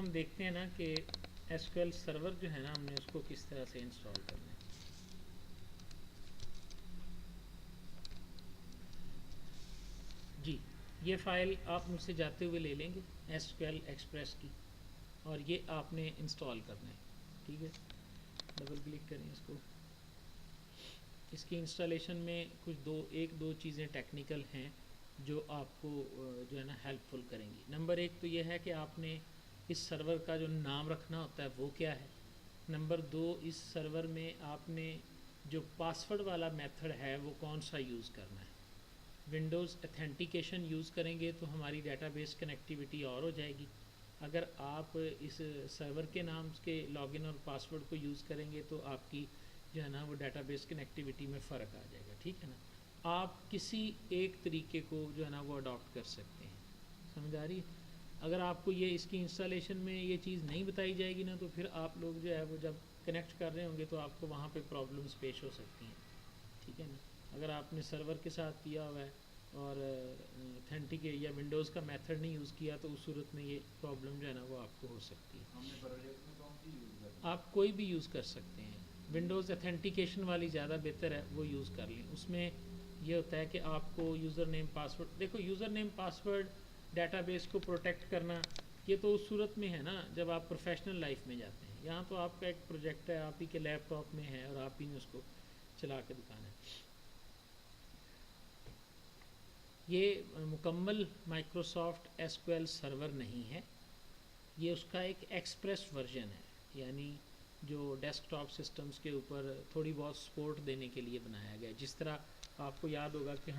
ہم دیکھتے ہیں نا کہ ایس کیو ایل سرور جو ہے نا ہم نے اس کو کس طرح سے انسٹال کرنا ہے. جی یہ فائل آپ مجھ سے جاتے ہوئے لے لیں گے ایس کیو ایل ایکسپریس کی, اور یہ آپ نے انسٹال کرنا ہے. ٹھیک ہے, ڈبل کلک کریں اس کو. اس کی انسٹالیشن میں کچھ ایک دو چیزیں ٹیکنیکل ہیں جو آپ کو جو ہے نا ہیلپ فل کریں گی. نمبر ایک تو یہ ہے کہ آپ نے اس سرور کا جو نام رکھنا ہوتا ہے وہ کیا ہے. نمبر دو, اس سرور میں آپ نے جو پاسورڈ والا میتھڈ ہے وہ کون سا یوز کرنا ہے. ونڈوز اتھینٹیکیشن یوز کریں گے تو ہماری ڈیٹا بیس کنیکٹیوٹی اور ہو جائے گی. اگر آپ اس سرور کے نام کے لاگ ان اور پاسورڈ کو یوز کریں گے تو آپ کی جو ہے نا وہ ڈیٹا بیس کنیکٹیوٹی میں فرق آ جائے گا. ٹھیک ہے نا, آپ کسی ایک طریقے کو جو ہے نا وہ اڈاپٹ کر سکتے ہیں. سمجھ آ رہی ہے. اگر آپ کو یہ اس کی انسٹالیشن میں یہ چیز نہیں بتائی جائے گی نا تو پھر آپ لوگ جو ہے وہ جب کنیکٹ کر رہے ہوں گے تو آپ کو وہاں پہ پرابلمس پیش ہو سکتی ہیں. ٹھیک ہے نا, اگر آپ نے سرور کے ساتھ کیا ہوا ہے اور اتھینٹک یا ونڈوز کا میتھڈ نہیں یوز کیا تو اس صورت میں یہ پرابلم جو ہے نا وہ آپ کو ہو سکتی ہے. ہم نے پروجیکٹ میں کون سی یوز کرنا ہے؟ آپ کوئی بھی یوز کر سکتے ہیں. ونڈوز اتھینٹیکیشن والی زیادہ بہتر ہے, وہ یوز کر لیں. اس میں یہ ہوتا ہے کہ آپ کو یوزر نیم پاسورڈ, دیکھو user name password data base کو پروٹیکٹ کرنا یہ تو اس صورت میں ہے نا جب آپ پروفیشنل لائف میں جاتے ہیں. یہاں تو آپ کا ایک پروجیکٹ ہے, آپ ہی کے لیپ ٹاپ میں ہے اور آپ ہی نے اس کو چلا کے دکھانا ہے. یہ مکمل Microsoft S Q L server نہیں ہے, یہ اس کا ایک ایکسپریس ورژن ہے, یعنی جو ڈیسک ٹاپ سسٹمز کے اوپر تھوڑی بہت سپورٹ دینے کے لیے بنایا گیا. جس طرح آپ کو یاد ہوگا کہ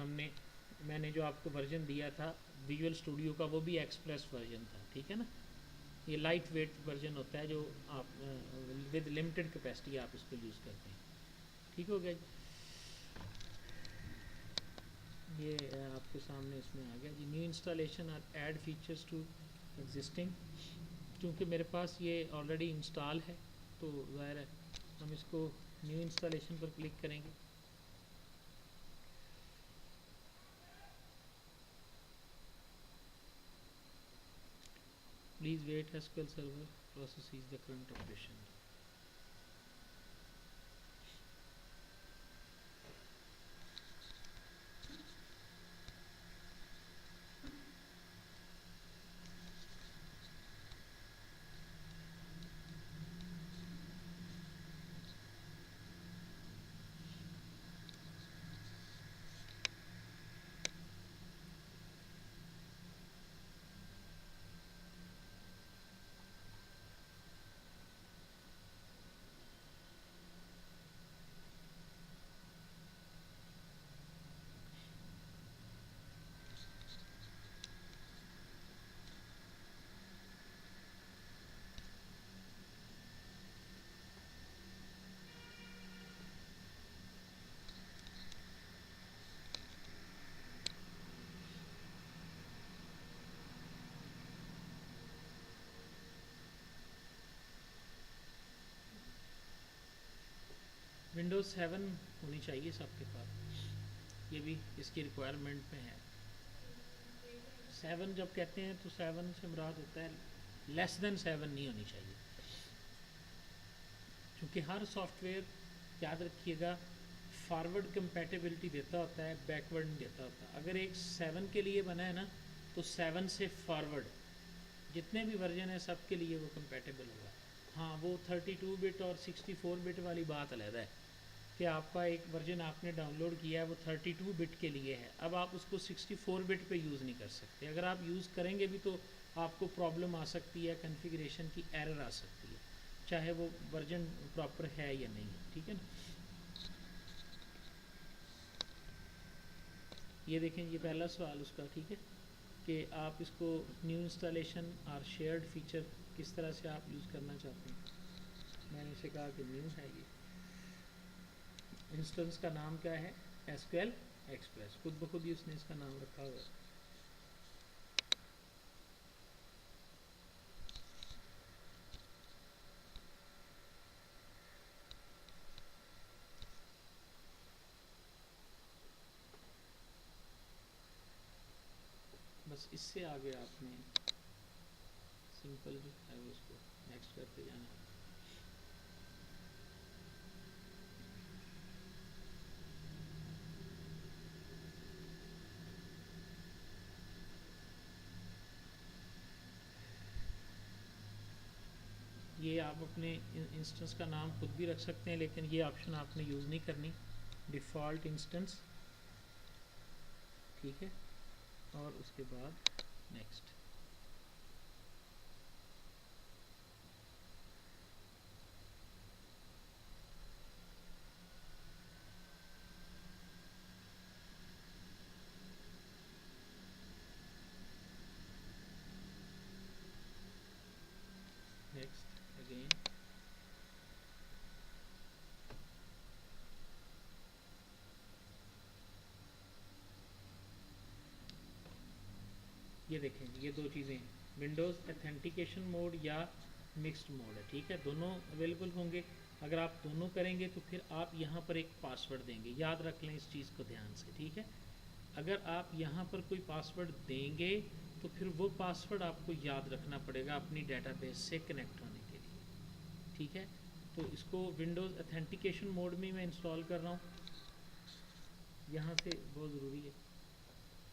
میں نے جو آپ کو ورژن دیا تھا ویژول اسٹوڈیو کا وہ بھی ایکسپریس ورژن تھا. ٹھیک ہے نا, یہ لائٹ ویٹ ورژن ہوتا ہے جو آپ ود لمیٹڈ کیپیسٹی آپ اس کو یوز کرتے ہیں. ٹھیک ہو گیا جی, یہ آپ کے سامنے اس میں آ گیا جی. نیو انسٹالیشن اور ایڈ فیچرز ٹو ایگزسٹنگ, چونکہ میرے پاس یہ آلریڈی انسٹال ہے تو ظاہر ہے ہم اس کو نیو انسٹالیشن پر کلک کریں گے. Please wait, S Q L server processes the current operation. Windows 7 ہونی چاہیے سب کے پاس, یہ بھی اس کی ریکوائرمنٹ میں ہے. 7 جب کہتے ہیں تو 7 سے مراد ہوتا ہے لیس دین 7 نہیں ہونی چاہیے, کیونکہ ہر سافٹ ویئر یاد رکھیے گا فارورڈ کمپیٹیبلٹی دیتا ہوتا ہے, بیکورڈ نہیں دیتا ہوتا. اگر ایک 7 کے لیے بنا ہے نا تو 7 سے فارورڈ جتنے بھی ورژن ہیں سب کے لیے وہ کمپیٹیبل ہوگا. ہاں وہ 32 بٹ اور 64 بٹ والی بات علیحدہ ہے کہ آپ کا ایک ورژن آپ نے ڈاؤن لوڈ کیا ہے وہ 32 بٹ کے لیے ہے, اب آپ اس کو 64 بٹ پہ یوز نہیں کر سکتے. اگر آپ یوز کریں گے بھی تو آپ کو پرابلم آ سکتی ہے, کنفیگریشن کی ایرر آ سکتی ہے, چاہے وہ ورژن پراپر ہے یا نہیں. ٹھیک ہے نا, یہ دیکھیں یہ پہلا سوال اس کا. ٹھیک ہے, کہ آپ اس کو نیو انسٹالیشن اور شیئرڈ فیچر کس طرح سے آپ یوز کرنا چاہتے ہیں. میں نے اسے کہا کہ نیو ہے, یہ انسٹنس کا نام کیا ہے, ایس کیو ایل ایکسپریس, خود بخود ہی اس نے اس کا نام رکھا ہوا ہے. بس اس سے آگے آپ نے سمپل جو ہے وہ اس کو نیکسٹ کرتے جانا. یہ آپ اپنے انسٹنس کا نام خود بھی رکھ سکتے ہیں، لیکن یہ آپشن آپ نے یوز نہیں کرنی. ڈیفالٹ انسٹنس، ٹھیک ہے، اور اس کے بعد نیکسٹ. Next again. یہ دیکھیں یہ دو چیزیں ہیں، ونڈوز اتھینٹیکیشن موڈ یا مکسڈ موڈ ہے، ٹھیک ہے، دونوں اویلیبل ہوں گے. اگر آپ دونوں کریں گے تو پھر آپ یہاں پر ایک پاسورڈ دیں گے، یاد رکھ لیں اس چیز کو دھیان سے، ٹھیک ہے. اگر آپ یہاں پر کوئی پاسورڈ دیں گے تو پھر وہ پاسورڈ آپ کو یاد رکھنا پڑے گا اپنی ڈیٹا بیس سے کنیکٹ ہونے کے لیے، ٹھیک ہے. تو اس کو ونڈوز اتھینٹیکیشن موڈ میں انسٹال کر رہا ہوں یہاں سے، بہت ضروری ہے،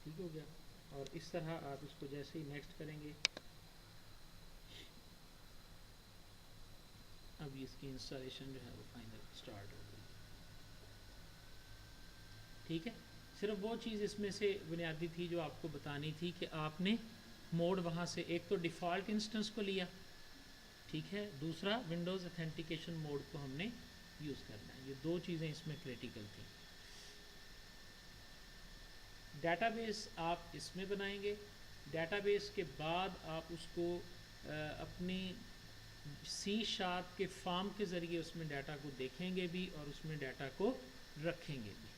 ٹھیک ہو گیا. اور اس طرح آپ اس کو جیسے ہی نیکسٹ کریں گے، اب اس کی انسٹالیشن جو ہے وہ فائنل سٹارٹ ہو گئی، ٹھیک ہے. صرف وہ چیز اس میں سے بنیادی تھی جو آپ کو بتانی تھی کہ آپ نے موڈ وہاں سے ایک تو ڈیفالٹ انسٹنس کو لیا، ٹھیک ہے، دوسرا ونڈوز اتھینٹیکیشن موڈ کو ہم نے یوز کرنا ہے. یہ دو چیزیں اس میں کریٹیکل تھیں. ڈیٹا بیس آپ اس میں بنائیں گے. ڈیٹا بیس کے بعد آپ اس کو اپنی C# کے فارم کے ذریعے اس میں ڈیٹا کو دیکھیں گے بھی اور اس میں ڈیٹا کو رکھیں گے بھی.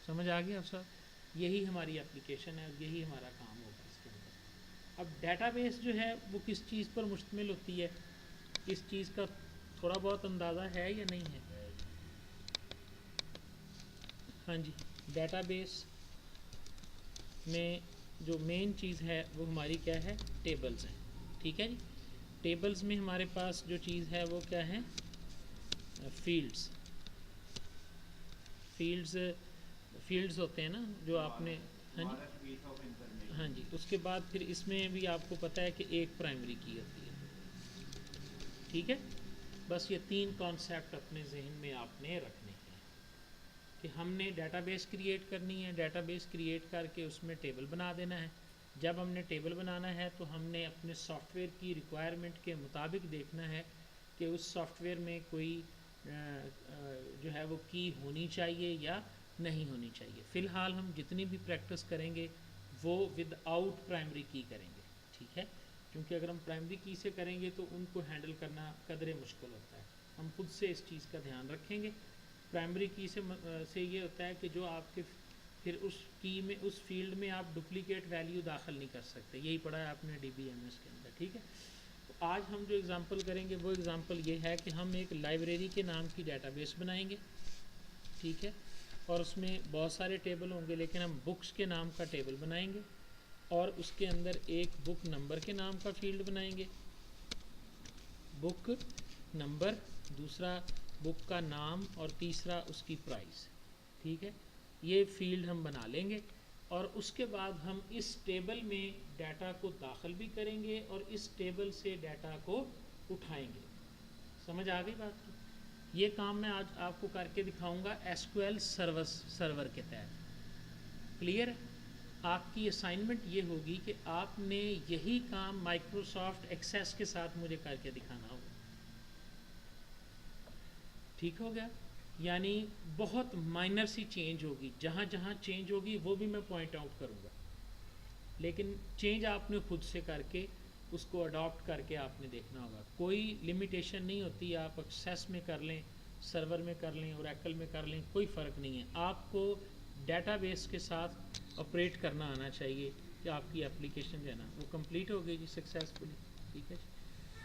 سمجھ آ گیا اب صاحب؟ یہی ہماری اپلیکیشن ہے اور یہی ہمارا کام ہوگا اس کے اندر. اب ڈیٹا بیس جو ہے وہ کس چیز پر مشتمل ہوتی ہے، اس چیز کا تھوڑا بہت اندازہ ہے یا نہیں ہے؟ ہاں جی، ڈیٹا بیس میں جو مین چیز ہے وہ ہماری کیا ہے، ٹیبلز ہیں، ٹھیک ہے جی. ٹیبلز میں ہمارے پاس جو چیز ہے وہ کیا ہے، فیلڈز. فیلڈز ہوتے ہیں نا جو آپ نے، ہاں جی ہاں جی. اس کے بعد پھر اس میں بھی آپ کو پتہ ہے کہ ایک پرائمری کی ہوتی ہے، ٹھیک ہے. بس یہ تین کانسیپٹ اپنے ذہن میں آپ نے رکھنے ہیں کہ ہم نے ڈیٹا بیس کریٹ کرنی ہے، ڈیٹا بیس کریٹ کر کے اس میں ٹیبل بنا دینا ہے. جب ہم نے ٹیبل بنانا ہے تو ہم نے اپنے سافٹ ویئر کی ریکوائرمنٹ کے مطابق دیکھنا ہے کہ اس سافٹ ویئر میں کوئی جو ہے وہ کی ہونی چاہیے یا نہیں ہونی چاہیے. فی الحال ہم جتنی بھی پریکٹس کریں گے وہ ود آؤٹ پرائمری کی کریں گے، ٹھیک ہے، کیونکہ اگر ہم پرائمری کی سے کریں گے تو ان کو ہینڈل کرنا قدرے مشکل ہوتا ہے. ہم خود سے اس چیز کا دھیان رکھیں گے. پرائمری کی سے یہ ہوتا ہے کہ جو آپ کے پھر اس کی میں اس فیلڈ میں آپ ڈپلیکیٹ ویلیو داخل نہیں کر سکتے. یہی پڑھا ہے آپ نے DBMS کے اندر، ٹھیک ہے. تو آج ہم جو اگزامپل کریں گے وہ اگزامپل یہ ہے کہ ہم ایک لائبریری کے نام کی ڈیٹا بیس بنائیں گے، ٹھیک ہے، اور اس میں بہت سارے ٹیبل ہوں گے، لیکن ہم بکس کے نام کا ٹیبل بنائیں گے اور اس کے اندر ایک بک نمبر کے نام کا فیلڈ بنائیں گے، بک نمبر، دوسرا بک کا نام اور تیسرا اس کی پرائس، ٹھیک ہے. یہ فیلڈ ہم بنا لیں گے اور اس کے بعد ہم اس ٹیبل میں ڈیٹا کو داخل بھی کریں گے اور اس ٹیبل سے ڈیٹا کو اٹھائیں گے. سمجھ آ گئی بات کی؟ یہ کام میں آج آپ کو کر کے دکھاؤں گا SQL سرور کے تحت. کلیئر ہے؟ آپ کی اسائنمنٹ یہ ہوگی کہ آپ نے یہی کام مائکروسافٹ ایکسیس کے ساتھ مجھے کر کے دکھانا ہوگا. ٹھیک ہو گیا؟ یعنی بہت مائنر سی چینج ہوگی، جہاں جہاں چینج ہوگی وہ بھی میں پوائنٹ آؤٹ کروں گا، لیکن چینج آپ نے خود سے کر کے اس کو اڈاپٹ کر کے آپ نے دیکھنا ہوگا. کوئی لمیٹیشن نہیں ہوتی، آپ ایکسیس میں کر لیں، سرور میں کر لیں، اوریکل میں کر لیں، کوئی فرق نہیں ہے. آپ کو ڈیٹا بیس کے ساتھ آپریٹ کرنا آنا چاہیے کہ آپ کی اپلیکیشن جو ہے نا وہ کمپلیٹ ہو گئی جی سکسیزفلی، ٹھیک ہے.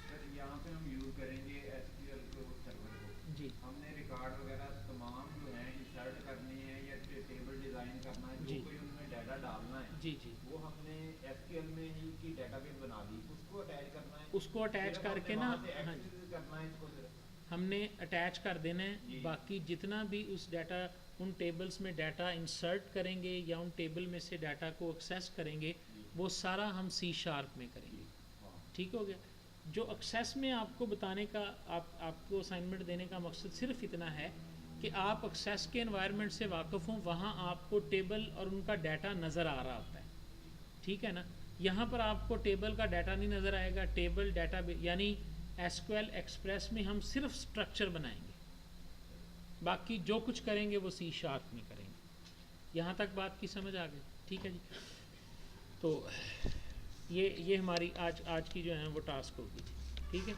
سر یہاں پہ ہم یوز کریں گے SQL کو سرور کو، جی ہم نے ریکارڈ وغیرہ تمام جو ہیں انسرٹ کرنے ہیں یا ٹیبل ڈیزائن کرنا ہے، جو جی کوئی ان میں ڈیٹا ڈالنا ہے جی جی وہ ہم نے SQL میں ہی کی ڈیٹا بیس بنا لی، اس کو اٹیچ کرنا ہے اس کو اٹیچ کر کے نا ہاں جی ہم نے اٹیچ کر دینا ہے. باقی جتنا بھی اس ڈیٹا ان ٹیبلز میں ڈیٹا انسرٹ کریں گے یا ان ٹیبل میں سے ڈیٹا کو ایکسیس کریں گے وہ سارا ہم C# میں کریں گے. ٹھیک ہو گیا. جو ایکسیس میں آپ کو بتانے کا آپ کو اسائنمنٹ دینے کا مقصد صرف اتنا ہے کہ آپ ایکسیس کے انوائرمنٹ سے واقف ہوں. وہاں آپ کو ٹیبل اور ان کا ڈیٹا نظر آ رہا ہوتا ہے. ٹھیک ہے نا. یہاں پر آپ کو ٹیبل کا ڈیٹا نہیں نظر آئے گا. ٹیبل ڈیٹا یعنی SQL ایکسپریس میں ہم صرف اسٹرکچر بنائیں گے, باقی جو کچھ کریں گے وہ C# میں کریں گے. یہاں تک بات کی سمجھ آ گئی. ٹھیک ہے جی. تو یہ ہماری آج کی جو ہے وہ ٹاسک ہوگی. ٹھیک ہے.